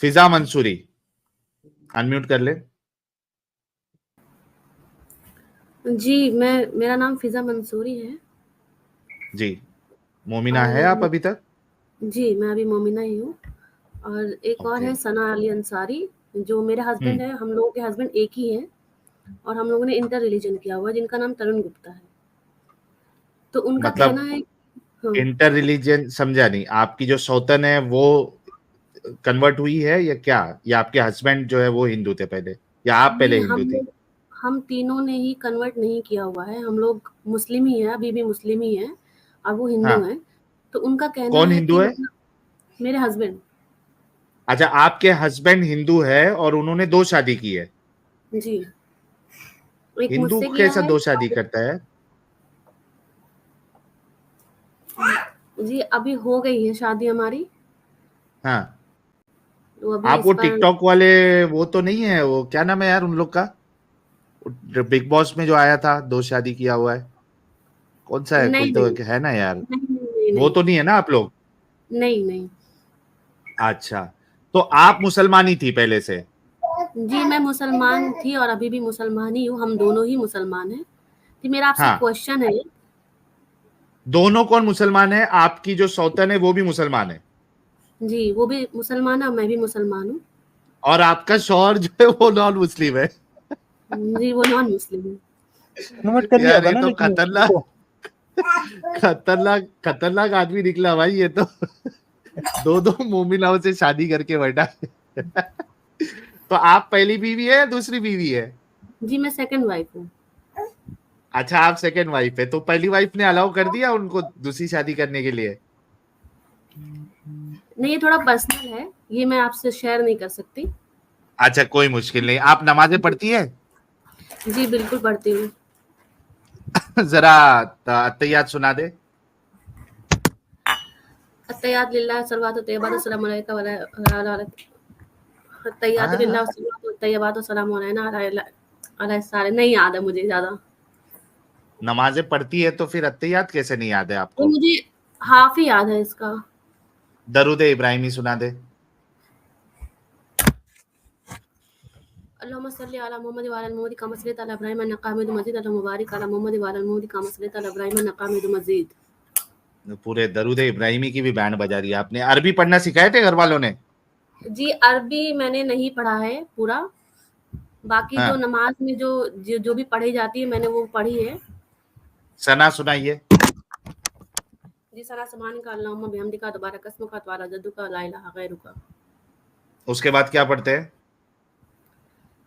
फिजा Mansuri, unmute कर ले। जी, मेरा नाम फिजा मंसूरी है। जी, मोमिना है आप अभी तक? जी, मैं अभी मोमिना ही हूँ। और एक और है सना अली अंसारी, जो मेरे हस्बैंड है। हम लोगों के हस्बैंड एक ही हैं और हम लोगों ने इंटर रिलीजन किया हुआ है, जिनका नाम तरुण गुप्ता है। तो उनका कहना मतलब है हाँ, इंटर रिलीजन समझा नहीं, आपकी जो सौतन है वो कन्वर्ट हुई है या क्या, या आपके हस्बैंड जो है वो हिंदू थे पहले, या आप पहले नहीं, हिंदू थी? हम तीनों ने ही कन्वर्ट नहीं किया हुआ है। हम लोग मुस्लिम ही हैं, अभी भी मुस्लिम ही हैं और वो हिंदू हाँ, हैं। तो उनका कहना कौन है हिंदू कि है? मतलब मेरे हस्बैंड। अच्छा, आपके हस्बैंड हिंदू है और उन्होंने 2 शादी की है। जी, एक हिंदू मुझसे किया कैसा है 2 शादी और करता है? जी, अभी हो गई है शादी हमारी। हाँ, तो अभी आप इस वो पर टिकटॉक वाले, वो तो नहीं है, वो क्या नाम है यार उन लोग का, बिग बॉस में जो आया था, 2 शादी किया हुआ है, कौन सा है, कोई नहीं, तो नहीं, एक है ना यार। नहीं, नहीं, वो नहीं, तो नहीं है ना आप लोग? नहीं, नहीं। अच्छा, तो आप मुसलमान ही थी पहले से? जी, मैं मुसलमान थी और अभी भी मुसलमान ही हूँ, हम दोनों ही मुसलमान हैं। जी, मेरा आपसे हाँ, क्वेश्चन है। दोनों कौन मुसलमान है? आपकी जो सौतन है वो भी मुसलमान है जी, वो भी मुसलमान है और मैं भी मुसलमान हूँ। और आपका शौहर जो है वो नॉन मुस्लिम है। जी, वो नॉन मुस्लिम है। कन्वर्ट कर लिया यार होगा ये ना, तो लेकिन खतरनाक, उसको खतरनाक खतरनाक आदमी निकला भाई ये तो। दो दो मोमिनाओं से शादी करके बैठा है। तो आप पहली बीवी है या दूसरी बीवी है? जी, मैं सेकंड वाइफ हूँ। अच्छा, आप सेकंड वाइफ है, तो पहली वाइफ ने अलाउ कर दिया उनको दूसरी शादी करने के लिए? नहीं, ये थोड़ा पर्सनल है, ये मैं आपसे शेयर नहीं कर सकती। अच्छा, कोई मुश्किल नहीं। आप नमाजें पढ़ती है? जी, बिल्कुल पढ़ती हूँ। जरा अत्तहियात सुना दे। अत्तहियात लिल्लाह सलवातु तय्यबातु सलामु अलैका व अला अत्तहियातु हाँ, लिल्लाह सलवातु तय्यबातु सलामु अलैना अला सारे नहीं याद है मुझे ज़्यादा। नमाजें पढ़ती है तो फिर अत्तहियात कैसे नहीं याद है वो आपको? मुझे हाफ ही याद है इसका। दरूद इब्राहिमी सुना दे। अल्लाहुम्मा सल्लि अला मुहम्मद व अला मुहम्मद कमा सल्लैता अला इब्राहीम इन्नका हमीदुम मजीद अल्लाहुम्मा मुबारिक अला मुहम्मद व अला मुहम्मद कमा सल्लैता अला इब्राहीम इन्नका हमीदुम मजीद। पूरे दरूद इब्राहिमी की भी बैंड बजा दी आपने। अरबी पढ़ना सिखाए थे घर वालों ने? जी, अरबी मैंने नहीं पढ़ा है पूरा। बाकी जो हाँ, नमाज में जो भी पढ़ी जाती है मैंने वो पढ़ी है। सना सुनाइए। जी, सना सुब्हानका अल्लाहुम्मा बिहम्दिका तबारक अस्मुका तआला जद्दुका ला इलाहा गैरुका। उसके बाद क्या पढ़ते हैं?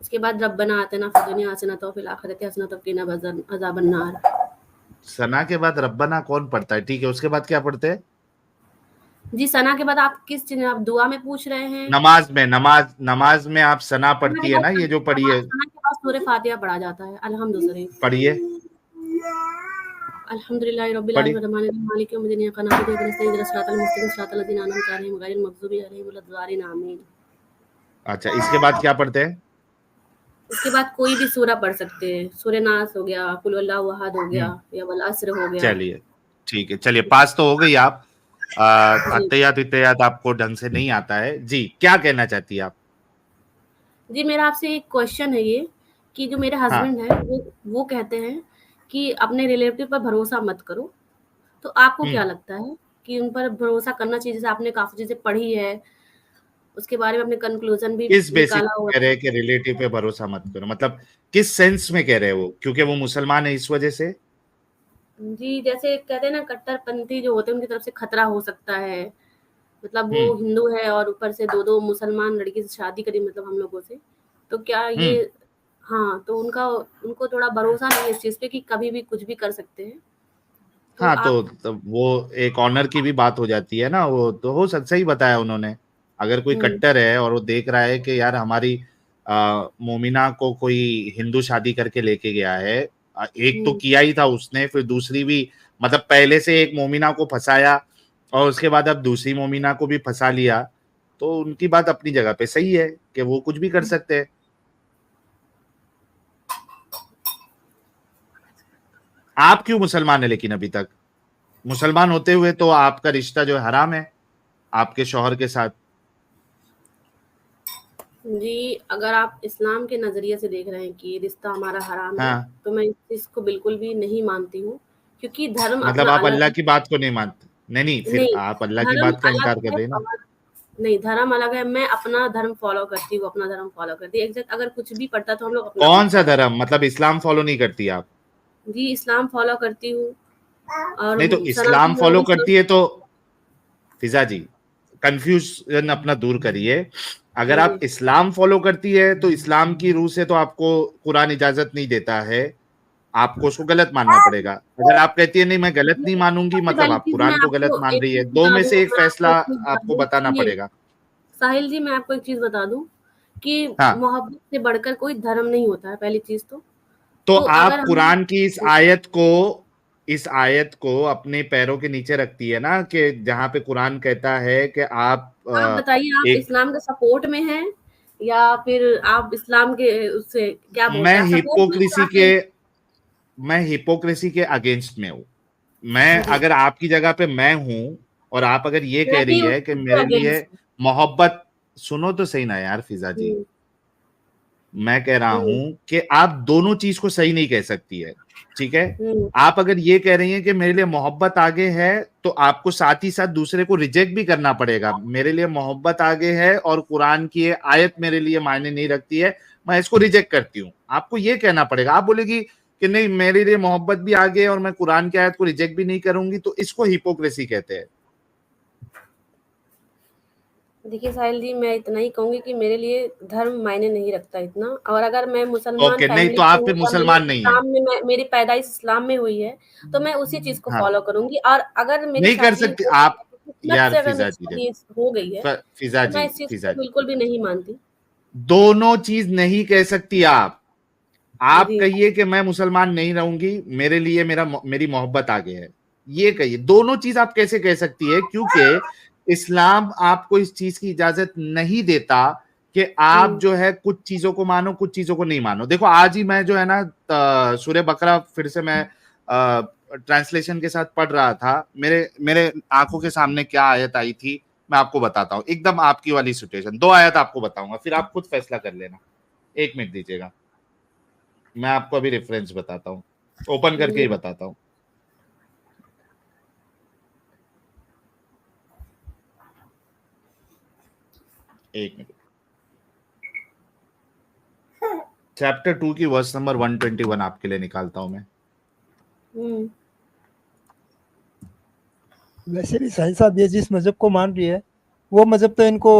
उसके बाद रब्बना आतिना फिद दुनिया हसनतन व फिल आखिरति हसनतन व क़िना अज़ाबन नार। सना के बाद रब्बना कौन पढ़ता है? ठीक है, उसके बाद क्या पढ़ते हैं? जी, सना के बाद आप किस चीज़ में, आप दुआ में पूछ रहे हैं? नमाज में, नमाज में आप सना सना के पढ़ती है बाद ना, ये जो पढ़ी है? सना के बाद सूरह फातिहा पढ़ा जाता है, अल्हम्दु शरीफ। पढ़िए। अल्हम्दुलिल्लाहि रब्बिल पढ़िए। आलमीन अर्रहमानिर रहीम मालिकि यौमिद्दीन इय्याका नअबुदु व इय्याका नस्तईन इहदिनस सिरातल मुस्तक़ीम सिरातल लज़ीना अनअमता अलैहिम गैरिल मग़ज़ूबि अलैहिम वलद्दालिन आमीन। अच्छा, इसके बाद क्या पढ़ते हैं? उसके बाद कोई भी सूरा पढ़ सकते हैं। सूरह नास हो गया, कुल हुवल्लाहु अहद हो गया या वल अस्र हो गया। चलिए, ठीक है, चलिए पास तो हो गई आप। जी। अत्तहियात वित्तहियात आपको ढंग से नहीं आता है जी, क्या कहना चाहती है आप? जी, मेरा आपसे एक क्वेश्चन है ये, कि जो मेरे हाँ। हस्बैंड हैं वो कहते हैं कि अपने रिलेटिव पर भरोसा मत करो। तो आपको क्या लगता है कि उन पर भरोसा करना चाहिए? जैसे आपने काफ़ी चीज़ें पढ़ी है, उसके बारे में आपने कन्क्लूज़न भी किस बेसिस निकाला पे होगा। कह रहे हैं कि रिलेटिव पे भरोसा मत करो, मतलब किस सेंस में कह रहे हैं वो, क्योंकि वो मुसलमान है इस वजह से? जी, जैसे कहते हैं ना, कट्टरपंथी जो होते हैं उनकी तरफ से खतरा हो सकता है। मतलब वो हम्म। हिंदू है और ऊपर से 2-2 मुसलमान लड़की से शादी करी, मतलब हम लोगों से। तो क्या ये हम्म। हाँ, तो उनको थोड़ा भरोसा नहीं है इस चीज़ पे कि कभी भी कुछ भी कर सकते हैं। तो हाँ, आप तो वो एक ऑनर की भी बात हो जाती है ना, वो तो हो सक सही बताया उन्होंने। अगर कोई हुँ, कट्टर है और वो देख रहा है कि यार हमारी मोमिना को कोई हिंदू शादी करके लेके गया है, एक तो हुँ, किया ही था उसने, फिर दूसरी भी, मतलब पहले से एक मोमिना को फंसाया और उसके बाद अब दूसरी मोमिना को भी फंसा लिया, तो उनकी बात अपनी जगह पे सही है कि वो कुछ भी कर सकते हैं। आप क्यों मुसलमान है लेकिन अभी तक? मुसलमान होते हुए तो आपका रिश्ता जो है हराम है आपके शौहर के साथ। जी, अगर आप इस्लाम के नज़रिए से देख रहे हैं कि रिश्ता हमारा हराम है, हाँ, तो मैं इस चीज़ को बिल्कुल भी नहीं मानती हूँ, क्योंकि धर्म मतलब अपना आप अलग अल्लाह है। की बात को नहीं मानते। नहीं, फिर नहीं, आप अल्लाह की धर्म बात का अलग इनकार कर है रहे हैं ना। और नहीं, धर्म अलग है, मैं अपना धर्म फ़ॉलो करती हूँ, अपना धर्म फ़ॉलो करती हूँ। एग्ज़ैक्ट अगर कुछ भी पड़ता है तो हम लोग अपना-अपना कौन सा फ़ॉलो। धर्म, मतलब इस्लाम फॉलो नहीं करती आप? जी, इस्लाम फ़ॉलो करती हूँ और नहीं तो इस्लाम सनातन फॉलो धर्म करती है तो फिजा जी, कंफ्यूजन अपना दूर करिए। अगर आप जी, इस्लाम फॉलो करती है तो इस्लाम की रूह से तो आपको कुरान इजाजत नहीं देता है, आपको उसको गलत मानना पड़ेगा। अगर आप कहती है नहीं मैं गलत नहीं मानूंगी, सबसे मतलब पहली आप चीज़ मैं कुरान को गलत आपको मान एक रही है, चीज़ दो बता में दूँ से एक मैं आपको फैसला एक चीज़ बता आपको दूँ बताना सुनिए, पड़ेगा। साहिल जी मैं आपको एक चीज़ बता दूँ कि हाँ, मोहब्बत से बढ़कर कोई धर्म नहीं होता है पहली चीज़ तो। तो तो अगर आप हम कुरान की इस आयत को अपने पैरों के नीचे रखती है ना, कि जहां पे कुरान कहता है कि आप आप बताइए आप एक इस्लाम के सपोर्ट में हैं या फिर आप इस्लाम के उससे क्या बोलते मैं हैं आप सपोर्ट में हैं हिपोक्रेसी या के फिर मैं हिपोक्रेसी के अगेंस्ट में हूँ। मैं जी, अगर आपकी जगह पे मैं हूँ और आप अगर ये मैं कह रही भी है कि उसके मेरे लिए अगेंस्ट हूँ। मोहब्बत, सुनो तो सही ना यार फिजा जी, हुँ, मैं कह रहा हुँ, हूं कि आप दोनों चीज को सही नहीं कह सकती है। ठीक है, हुँ, आप अगर ये कह रही हैं कि मेरे लिए मोहब्बत आगे है, तो आपको साथ ही साथ दूसरे को रिजेक्ट भी करना पड़ेगा। मेरे लिए मोहब्बत आगे है और कुरान की ये आयत मेरे लिए मायने नहीं रखती है, मैं इसको रिजेक्ट करती हूँ, आपको ये कहना पड़ेगा। आप बोलेगी कि नहीं मेरे लिए मोहब्बत भी आगे है और मैं कुरान की आयत को रिजेक्ट भी नहीं करूंगी, तो इसको हिपोक्रेसी कहते हैं। देखिए साहिल जी मैं इतना ही कहूँगी कि मेरे लिए धर्म मायने नहीं रखता इतना और अगर मैं मुसलमान ओके, नहीं फैमिली तो से आप हूँ फिर और मैंने मुसलमान नहीं है। इस्लाम में मैं मेरी पैदाइश इस्लाम में हुई है, तो मैं उसी चीज़ को हाँ, फ़ॉलो करूँगी और अगर मेरी नहीं कर शादी सकते हो आप। किस्मत यार से अगर फिजा मेरी जी शादी देखो, हो गई है, फिजा तो मैं जी, इस चीज़ फिजा को जी, बिल्कुल भी नहीं मानती। दोनों चीज नहीं कह सकती आप जी, कहिए कि मैं मुसलमान नहीं रहूंगी, मेरे लिए मेरी मोहब्बत आगे है, ये कहिए। दोनों चीज आप कैसे कह सकती है, क्योंकि इस्लाम आपको इस चीज की इजाजत नहीं देता कि आप हुँ, जो है कुछ चीजों को मानो कुछ चीजों को नहीं मानो। देखो आज ही मैं जो है ना सूरह बकरा फिर से मैं ट्रांसलेशन के साथ पढ़ रहा था, मेरे मेरे आंखों के सामने क्या आयत आई थी, मैं आपको बताता हूँ, एकदम आपकी वाली सिचुएशन। दो आयत आपको बताऊंगा, फिर आप खुद फैसला कर लेना। एक मिनट दीजिएगा, मैं आपको अभी रेफरेंस बताता हूँ, ओपन करके ही जी, बताता हूँ। एक मिनट, चैप्टर 2 की वर्स नंबर 121 आपके लिए निकालता हूं मैं। हुँ, वैसे भी साहिल साहब ये जिस मजहब को मान रही है वो मजहब तो इनको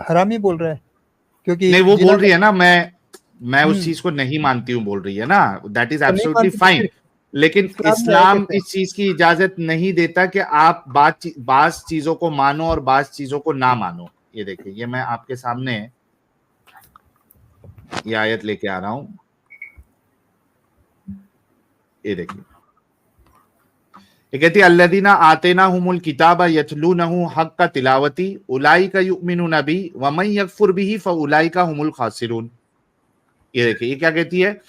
हरामी बोल रहा है क्योंकि नहीं वो जिना बोल रही है ना, मैं उस हम्म चीज को नहीं मानती हूँ बोल रही है ना, दैट इज तो नहीं एब्सोल्युटली मानती तो फाइन। फिर लेकिन इस्लाम में है इस्लाम कैसे? इस चीज की इजाजत नहीं देता कि आप बाज चीजों को मानो और बाज चीजों को ना मानो। ये देखिए, ये मैं आपके सामने ये आयत लेके आ रहा हूं, ये देखिए। ये कहती है अल्लदीना आतेना हुमुल किताबा यतलूनहु हक्का तिलावती उलाइका युमिनुना बी व मन यकफुर बिही फउलाइका हुमुल खासिरून। ये देखिए, ये क्या कहती है,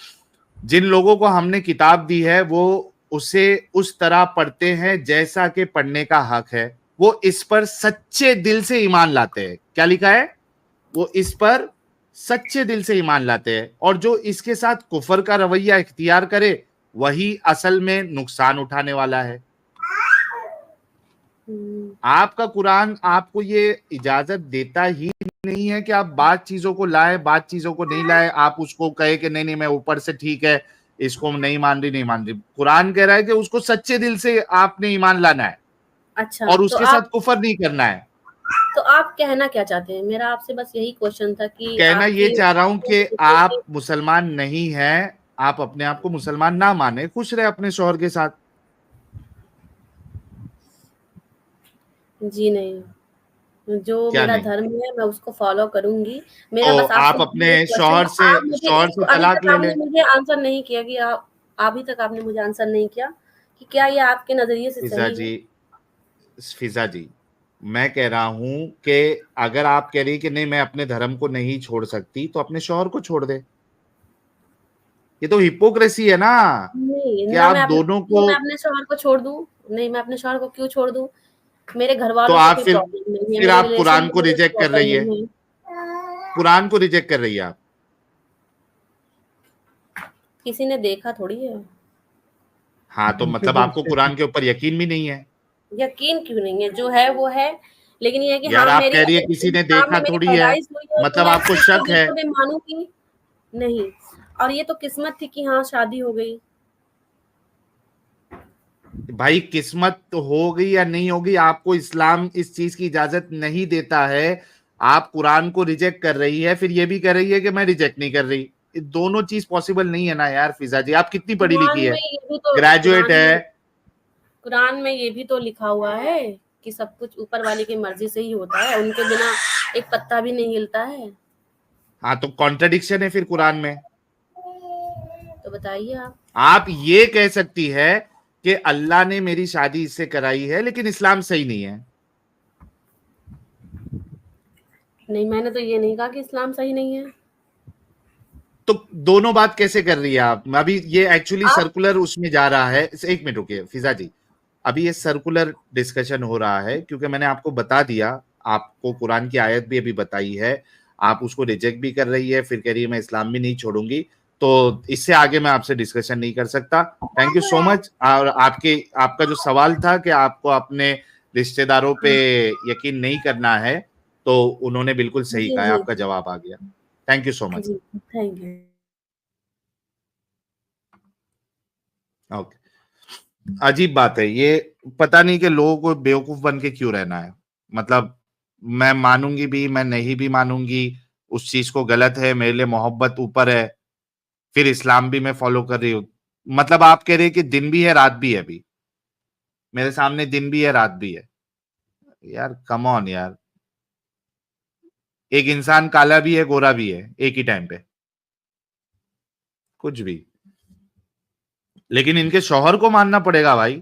जिन लोगों को हमने किताब दी है वो उसे उस तरह पढ़ते हैं जैसा कि पढ़ने का हक है, वो इस पर सच्चे दिल से ईमान लाते हैं। क्या लिखा है, वो इस पर सच्चे दिल से ईमान लाते हैं, और जो इसके साथ कुफर का रवैया इख्तियार करे वही असल में नुकसान उठाने वाला है। हुँ, आपका कुरान आपको ये इजाजत देता ही नहीं है कि आप बाद चीजों को लाए बाद चीजों को नहीं लाए, आप उसको कहे कि नहीं नहीं मैं ऊपर से ठीक है, इसको नहीं मान रही नहीं मान रही। कुरान कह रहा है कि उसको सच्चे दिल से आपने ईमान लाना है अच्छा और उसके साथ कुफर नहीं करना है। तो आप कहना क्या चाहते हैं? मेरा आपसे बस यही क्वेश्चन था कि कहना ये आपकी चाह रहा हूं कि आप मुसलमान नहीं हैं, आप अपने आप को मुसलमान ना माने, खुश रहे अपने शौहर के साथ। जी नहीं, जो क्या मेरा नहीं, धर्म है मैं उसको फ़ॉलो करूँगी। मेरा तो बस आपसे आप अपने ये क्वेश्चन शौहर था से आप मुझे शौहर इस से अभी तलाक तक ले आपने ले। मुझे आंसर नहीं किया कि आप अभी तक आपने मुझे आंसर नहीं किया कि क्या ये आपके नज़रिए से फिजा सही है? जी, फिजा जी, मैं कह रहा हूं कि अगर आप कह रही कि नहीं मैं अपने धर्म को नहीं छोड़ सकती, तो अपने शौहर को छोड़ दे। ये तो हिपोक्रेसी है ना, नहीं, कि ना आप मैं अपने दोनों क्यों को। मैं अपने शौहर को छोड़ दूँ? नहीं, मैं अपने शौहर को क्यों छोड़ दूँ? मेरे तो घरवालों को आप कोई फिर प्रॉब्लम नहीं है, फिर मेरे आप रिलेशन कुरान में को मुझे कोई रिजेक्ट कर प्रॉब्लम रही है। नहीं है। कुरान को रिजेक्ट कर रही है आप? किसी ने देखा थोड़ी है। हाँ, तो मतलब आपको कुरान के ऊपर यकीन भी नहीं है? यकीन क्यों नहीं है, जो है वो है। लेकिन ये है कि यार हाँ, आप मेरी कह रही है अगर किसी ने इस्लाम देखा में मेरी थोड़ी है, पैदाइश हुई है तो मतलब मैं आपको इस चीज शक को है? बिल्कुल भी मानूंगी नहीं। और ये तो किस्मत थी कि हाँ शादी हो गई। भाई किस्मत तो हो गई या नहीं होगी, आपको इस्लाम इस चीज की इजाजत नहीं देता है। आप कुरान को रिजेक्ट कर रही है, फिर ये भी कर रही है कि मैं रिजेक्ट नहीं कर रही। ये दोनों चीज पॉसिबल नहीं है ना यार फिजा जी। आप कितनी पढ़ी कुरान लिखी में है? ये भी तो ग्रेजुएट है? कुरान में ये भी तो लिखा हुआ है कि सब कुछ ऊपर वाले की मर्जी से ही होता है, उनके बिना एक पत्ता भी नहीं हिलता है। हाँ, तो कॉन्ट्रडिक्शन है फिर कुरान में। तो बताइए आप। आप ये कह सकती है कि अल्लाह ने मेरी शादी इससे कराई है, लेकिन इस्लाम सही नहीं है। नहीं, मैंने तो ये नहीं कहा कि इस्लाम सही नहीं है। तो दोनों बात कैसे कर रही है आप? अभी ये एक्चुअली आप सर्कुलर उसमें जा रहा है। एक मिनट रुकिए फिजा जी, अभी ये सर्कुलर डिस्कशन हो रहा है क्योंकि मैंने आपको बता दिया, आपको कुरान की आयत भी अभी बताई है, आप उसको रिजेक्ट भी कर रही है, फिर कह रही है मैं इस्लाम भी नहीं छोड़ूंगी। तो इससे आगे मैं आपसे डिस्कशन नहीं कर सकता। Thank you so much. और आपका जो सवाल था कि आपको अपने रिश्तेदारों पे यकीन नहीं करना है, तो उन्होंने बिल्कुल सही जी कहा है, जी आपका जवाब आ गया। Thank you so much. जी, थैंक यू। ओके। अजीब बात है ये, पता नहीं कि लोगों को बेवकूफ बन के क्यों रहना है। मतलब मैं मानूंगी भी, मैं नहीं भी मानूंगी, उस चीज को गलत है, मेरे लिए मोहब्बत ऊपर है, फिर इस्लाम भी मैं फॉलो कर रही हूँ। मतलब आप कह रहे हैं कि दिन भी है रात भी है, अभी मेरे सामने दिन भी है रात भी है। यार कम ऑन यार, एक इंसान काला भी है गोरा भी है एक ही टाइम पे, कुछ भी। लेकिन इनके शौहर को मानना पड़ेगा भाई,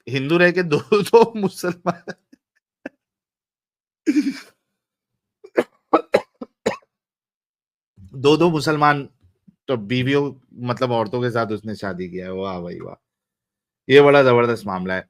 हिंदू रह के दो दो मुसलमान। दो दो मुसलमान तो बीवियों, मतलब औरतों के साथ उसने शादी किया है। वाह भाई वाह, ये बड़ा जबरदस्त मामला है।